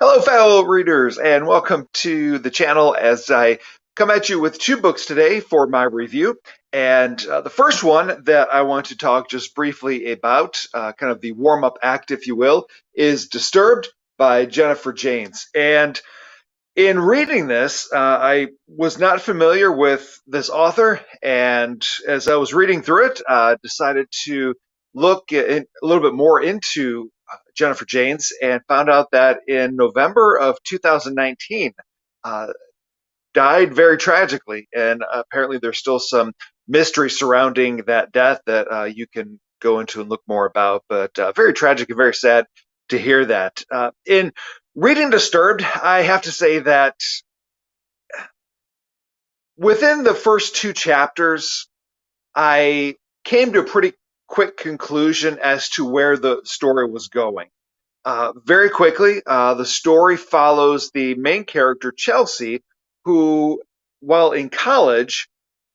Hello, fellow readers, and welcome to the channel as I come at you with two books today for my review. And the first one that I want to talk just briefly about, kind of the warm up act, if you will, is Disturbed by Jennifer Janes. And in reading this, I was not familiar with this author, and as I was reading through it, decided to look a little bit more into Jennifer Janes and found out that in November of 2019, uh, died very tragically. And apparently, there's still some mystery surrounding that death that you can go into and look more about. But very tragic and very sad to hear that. In reading Disturbed, I have to say that within the first two chapters, I came to a pretty quick conclusion as to where the story was going. Very quickly, the story follows the main character, Chelsea, who, while in college,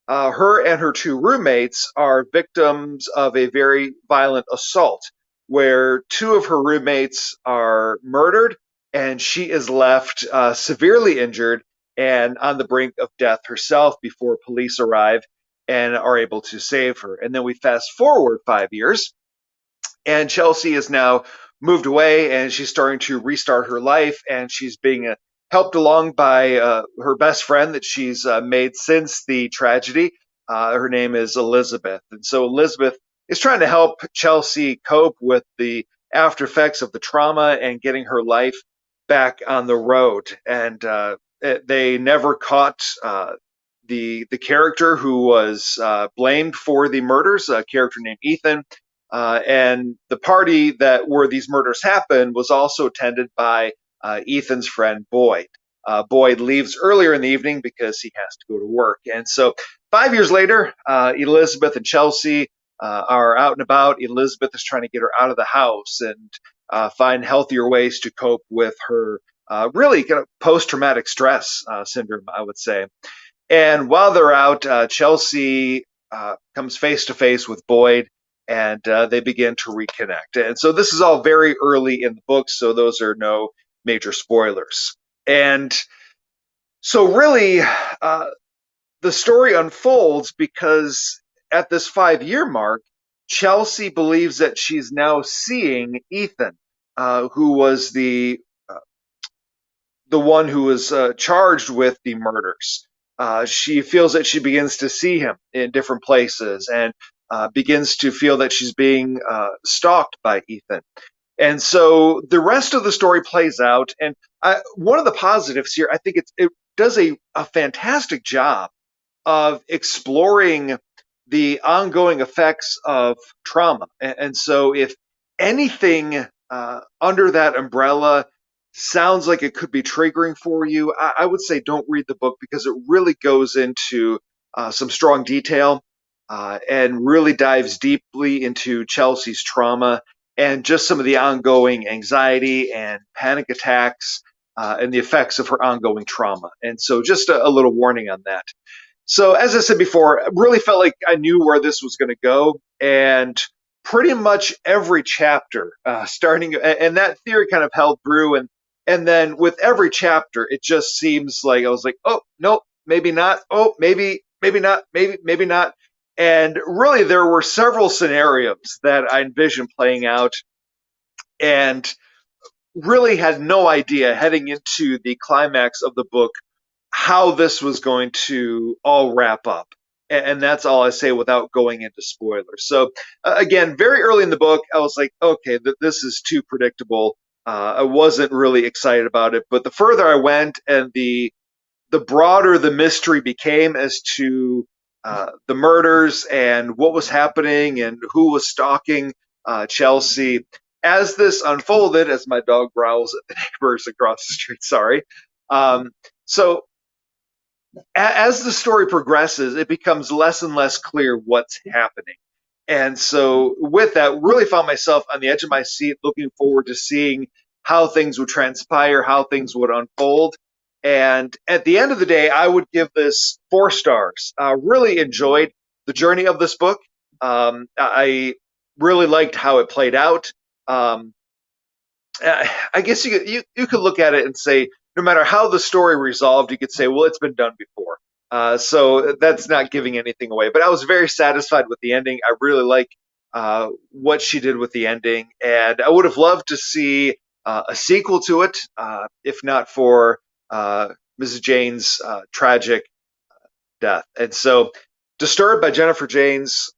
her and her two roommates are victims of a very violent assault where two of her roommates are murdered and she is left severely injured and on the brink of death herself before police arrive and are able to save her. And then we fast forward 5 years, and Chelsea is now moved away and she's starting to restart her life, and she's being helped along by her best friend that she's made since the tragedy. Her name is Elizabeth. And so Elizabeth is trying to help Chelsea cope with the after effects of the trauma and getting her life back on the road. And they never caught the character who was blamed for the murders, a character named Ethan. And the party that where these murders happened was also attended by Ethan's friend Boyd. Boyd leaves earlier in the evening because he has to go to work. And so 5 years later, Elizabeth and Chelsea are out and about. Elizabeth is trying to get her out of the house and find healthier ways to cope with her really kind of post traumatic stress syndrome, I would say. And while they're out, Chelsea comes face to face with Boyd, and they begin to reconnect. And so this is all very early in the book, so those are no major spoilers. And so, really, the story unfolds because at this 5 year mark, Chelsea believes that she's now seeing Ethan, who was the one who was charged with the murders. She feels that she begins to see him in different places and begins to feel that she's being stalked by Ethan. And so the rest of the story plays out. And one of the positives here, I think it does a fantastic job of exploring the ongoing effects of trauma. And so if anything under that umbrella sounds like it could be triggering for you, I would say don't read the book because it really goes into some strong detail and really dives deeply into Chelsea's trauma and just some of the ongoing anxiety and panic attacks and the effects of her ongoing trauma. And so just a little warning on that. So, as I said before, I really felt like I knew where this was going to go. And pretty much every chapter, starting, and that theory kind of held through. And then with every chapter, it just seems like I was like, oh, no, maybe not. Oh, maybe not. Maybe not. And really, there were several scenarios that I envisioned playing out and really had no idea heading into the climax of the book how this was going to all wrap up. And that's all I say without going into spoilers. So, again, very early in the book, I was like, okay, this is too predictable. I wasn't really excited about it. But the further I went and the broader the mystery became as to the murders and what was happening and who was stalking Chelsea, as this unfolded, as my dog growls at the neighbors across the street, sorry. So as the story progresses, it becomes less and less clear what's happening. And so, with that, really found myself on the edge of my seat, looking forward to seeing how things would transpire, how things would unfold. And at the end of the day, I would give this 4 stars. Really enjoyed the journey of this book. I really liked how it played out. Um, I guess you could look at it and say, no matter how the story resolved, you could say, well, it's been done before. So that's not giving anything away. But I was very satisfied with the ending. I really like what she did with the ending, and I would have loved to see a sequel to it, if not for Mrs. Jane's tragic death. And so, Disturbed by Jennifer Janes,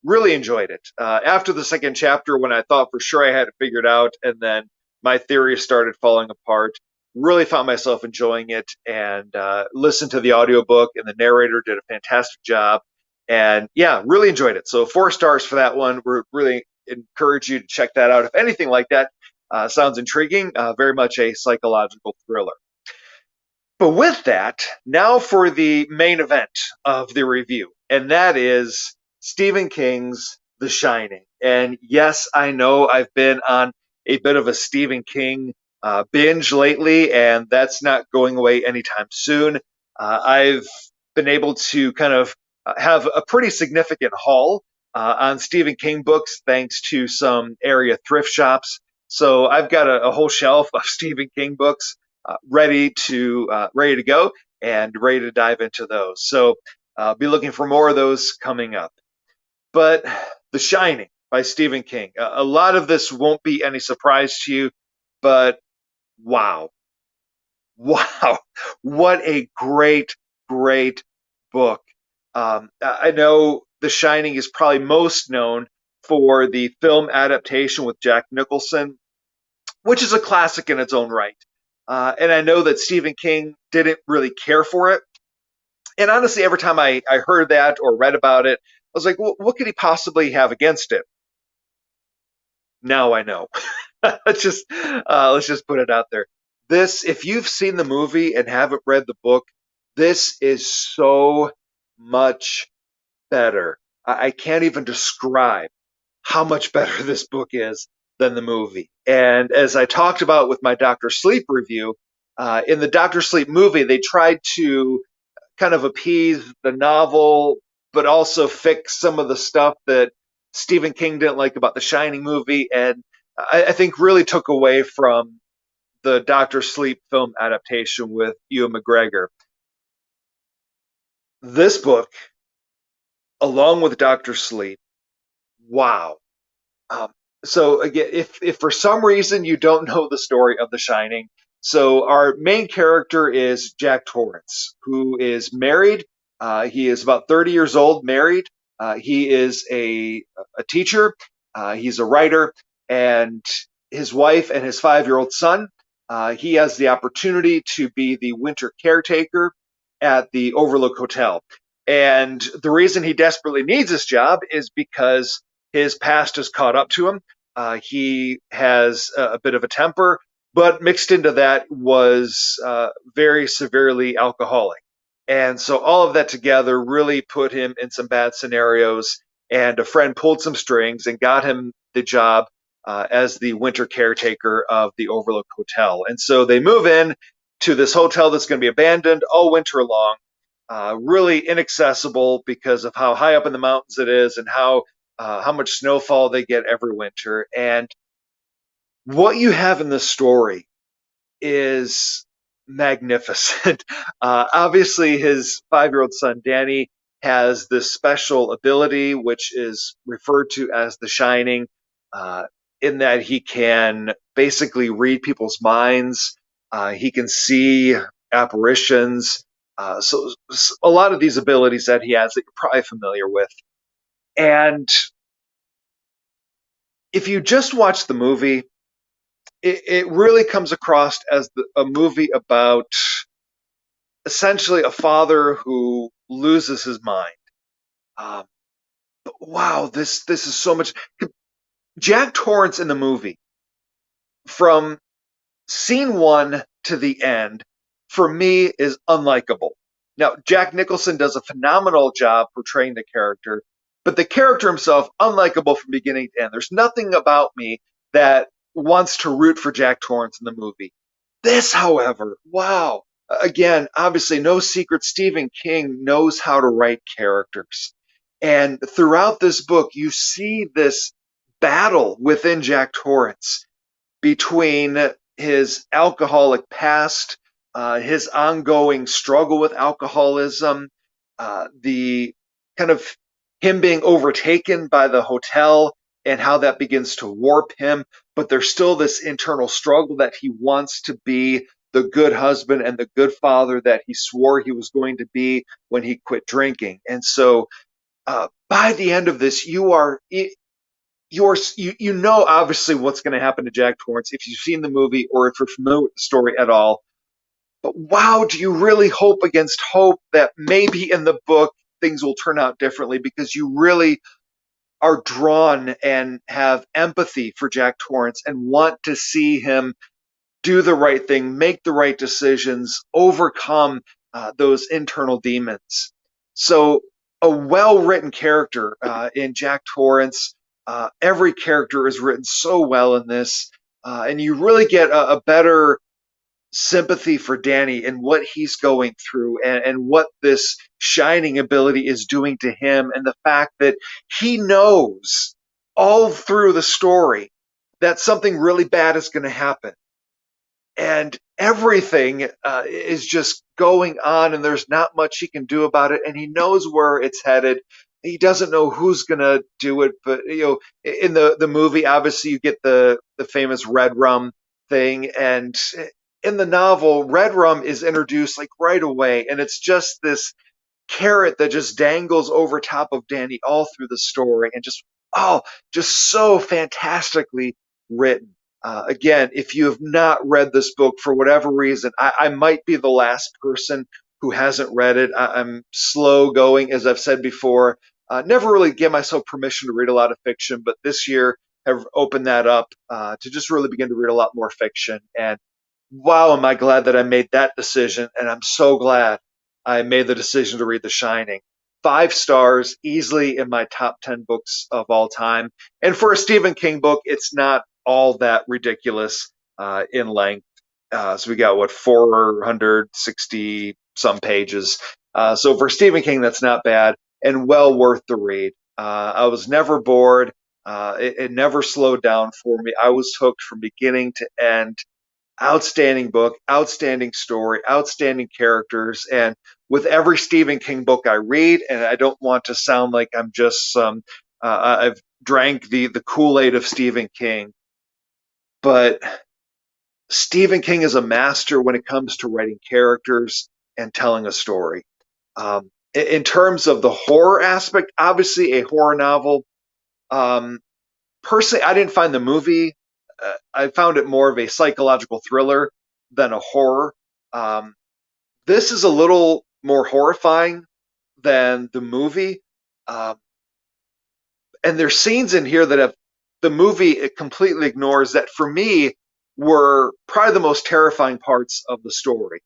really enjoyed it. After the second chapter, when I thought for sure I had it figured out, and then my theories started falling apart, really found myself enjoying it and listened to the audiobook, and the narrator did a fantastic job. And yeah, really enjoyed it. So 4 stars for that one. We really encourage you to check that out. If anything like that sounds intriguing, very much a psychological thriller. But with that, now for the main event of the review, and that is Stephen King's The Shining. And yes, I know I've been on a bit of a Stephen King binge lately, and that's not going away anytime soon. I've been able to kind of have a pretty significant haul on Stephen King books thanks to some area thrift shops. So I've got a whole shelf of Stephen King books ready to go and ready to dive into those. So be looking for more of those coming up. But The Shining by Stephen King. A lot of this won't be any surprise to you, but wow, wow, what a great book. I know The Shining is probably most known for the film adaptation with Jack Nicholson, which is a classic in its own right. And I know that Stephen King didn't really care for it. And honestly, every time I heard that or read about it, I was like, well, what could he possibly have against it? Now I know. Let's just put it out there. This, if you've seen the movie and haven't read the book, this is so much better. I can't even describe how much better this book is than the movie. And as I talked about with my Doctor Sleep review, in the Doctor Sleep movie, they tried to kind of appease the novel, but also fix some of the stuff that Stephen King didn't like about the Shining movie, and I think really took away from the Doctor Sleep film adaptation with Ewan McGregor. This book, along with Doctor Sleep, wow. Um, so again, if for some reason you don't know the story of The Shining, so our main character is Jack Torrance, who is married. He is about 30 years old, married. He is a teacher. He's a writer, and his wife and his 5-year-old son. He has the opportunity to be the winter caretaker at the Overlook Hotel. And the reason he desperately needs this job is because his past has caught up to him. He has a bit of a temper, but mixed into that was very severely alcoholic. And so all of that together really put him in some bad scenarios. And a friend pulled some strings and got him the job as the winter caretaker of the Overlook Hotel. And so they move in to this hotel that's going to be abandoned all winter long, really inaccessible because of how high up in the mountains it is and how much snowfall they get every winter. And what you have in this story is magnificent. Obviously, his 5-year-old son, Danny, has this special ability, which is referred to as the Shining, uh, in that he can basically read people's minds. He can see apparitions. So a lot of these abilities that he has that you're probably familiar with. And if you just watch the movie, it really comes across as a movie about essentially a father who loses his mind. Um, wow, this is so much. Jack Torrance in the movie, from scene one to the end, for me is unlikable. Now, Jack Nicholson does a phenomenal job portraying the character, but the character himself, unlikable from beginning to end. There's nothing about me that wants to root for Jack Torrance in the movie. This, however, wow. Again, obviously, no secret Stephen King knows how to write characters. And throughout this book, you see this battle within Jack Torrance. between his alcoholic past, his ongoing struggle with alcoholism, the kind of him being overtaken by the hotel and how that begins to warp him. But there's still this internal struggle that he wants to be the good husband and the good father that he swore he was going to be when he quit drinking. And so by the end of this, you know obviously what's going to happen to Jack Torrance if you've seen the movie or if you're familiar with the story at all. But wow, do you really hope against hope that maybe in the book things will turn out differently, because you really are drawn and have empathy for Jack Torrance and want to see him do the right thing, make the right decisions, overcome those internal demons. So, a well written character in Jack Torrance. Every character is written so well in this, and you really get a better sympathy for Danny and what he's going through, and what this shining ability is doing to him, and the fact that he knows all through the story that something really bad is going to happen, and everything is just going on, and there's not much he can do about it, and he knows where it's headed. He doesn't know who's going to do it, but in the movie, obviously you get the famous red rum thing, and in the novel, red rum is introduced like right away, and it's just this carrot that just dangles over top of Danny all through the story, and just so fantastically written. Again, if you have not read this book for whatever reason, I might be the last person who hasn't read it. I'm slow going, as I've said before. Never really give myself permission to read a lot of fiction, but this year have opened that up to just really begin to read a lot more fiction. And wow, am I glad that I made that decision. And I'm so glad I made the decision to read The Shining. 5 stars, easily in my top 10 books of all time. And for a Stephen King book, it's not all that ridiculous in length. So we got, what, 460 some pages. So for Stephen King, that's not bad and well worth the read. I was never bored. It never slowed down for me. I was hooked from beginning to end. Outstanding book, outstanding story, outstanding characters. And with every Stephen King book I read, and I don't want to sound like I'm just I've drank the Kool-Aid of Stephen King, but Stephen King is a master when it comes to writing characters and telling a story. In terms of the horror aspect, obviously a horror novel. Um, Personally, I didn't find the movie. I found it more of a psychological thriller than a horror. Um, this is a little more horrifying than the movie, um, and there's scenes in here that have the movie it completely ignores that for me were probably the most terrifying parts of the story.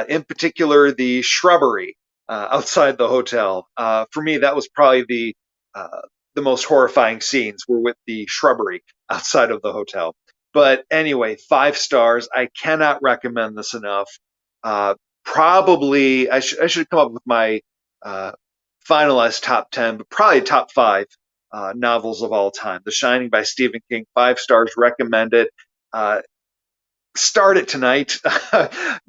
In particular, the shrubbery outside the hotel. For me, that was probably the most horrifying scenes were with the shrubbery outside of the hotel. But anyway, 5 stars. I cannot recommend this enough. Probably I should come up with my uh, finalized top 10, but probably top five novels of all time. The Shining by Stephen King, 5 stars. Recommend it. Uh, Start it tonight.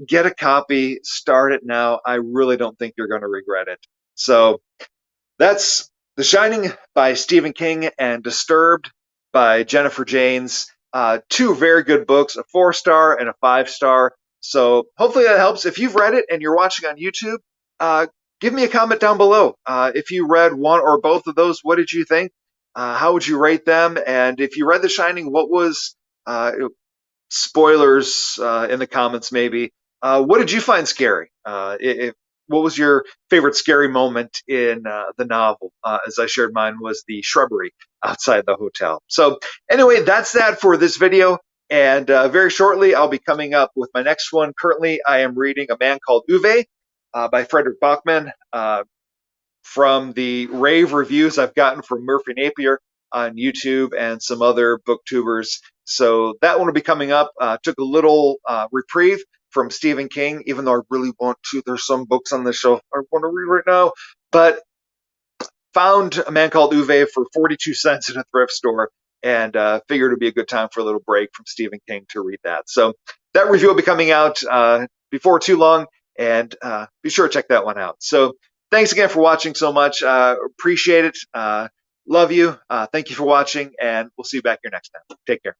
Get a copy. Start it now. I really don't think you're going to regret it. So that's The Shining by Stephen King and Disturbed by Jennifer Janes. Two very good books, a 4 star and a 5 star. So hopefully that helps. If you've read it and you're watching on YouTube, give me a comment down below. If you read one or both of those, what did you think? How would you rate them? And if you read The Shining, what was spoilers in the comments maybe? What did you find scary? What was your favorite scary moment in the novel? As I shared, mine was the shrubbery outside the hotel. So anyway, that's that for this video. And very shortly, I'll be coming up with my next one. Currently, I am reading A Man Called Uwe by Frederick Bachman. From the rave reviews I've gotten from Murphy Napier on YouTube and some other booktubers. So that one will be coming up. Took a little reprieve from Stephen King, even though I really want to. There's some books on the shelf I want to read right now, but found A Man Called Uwe for 42 cents in a thrift store, and figured it would be a good time for a little break from Stephen King to read that. So that review will be coming out before too long, and be sure to check that one out. So thanks again for watching so much. Appreciate it. Love you. Thank you for watching, and we'll see you back here next time. Take care.